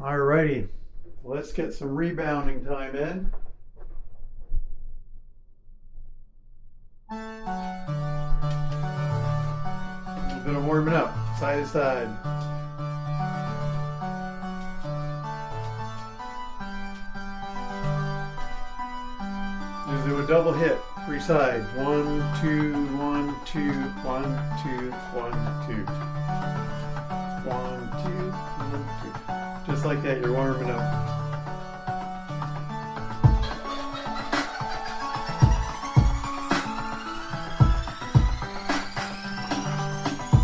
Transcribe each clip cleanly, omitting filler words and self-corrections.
Alrighty, let's get some rebounding time in. A little bit of warming up, side to side. Just do a double hit, three sides. 1, 2, 1, 2, 1, 2, 1, 2. 1, 2, 1, 2. Just like that, you're warming up.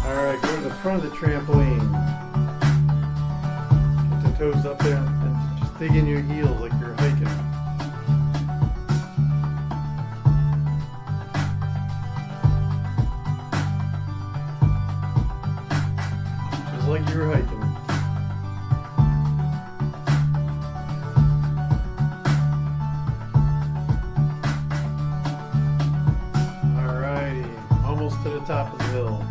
Alright, go to the front of the trampoline. Get the toes up there and just dig in your heels like you're hiking. Just like you were hiking. Alrighty, almost to the top of the hill.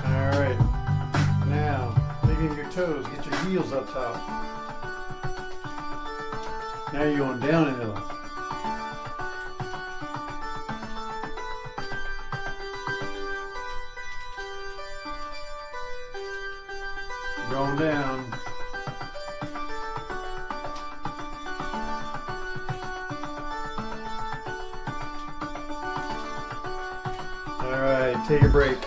Alright, now digging your toes, get your heels up top. Now you're going down a hill. Going down. Alright, take a break.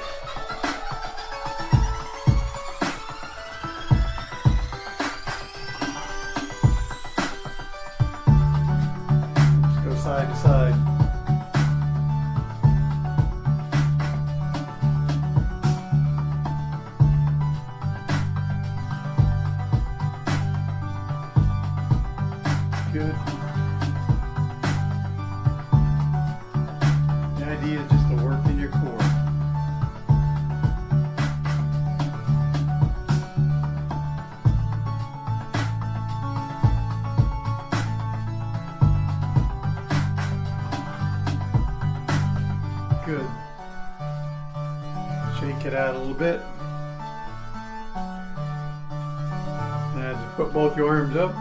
Let's go side to side. Good. The idea is just to work in your core. Good. Shake it out a little bit. Now just put both your arms up.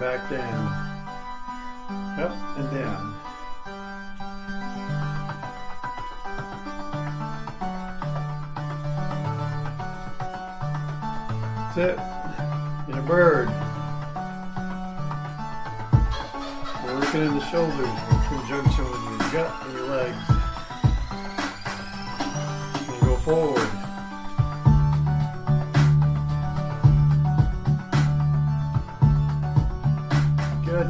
Back down, up and down. That's it. In a bird. We're working in the shoulders in conjunction with your gut and your legs. And go forward. Good.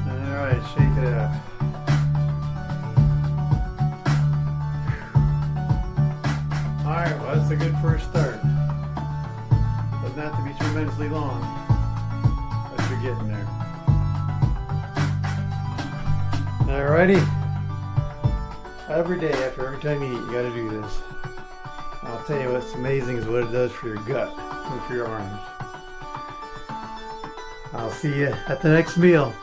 Alright, shake it out. Alright, well that's a good first start. Doesn't have to be tremendously long, but you're getting there. Alrighty. Every day after every time you eat, you gotta do this. I'll tell you what's amazing is what it does for your gut and for your arms. I'll see you at the next meal.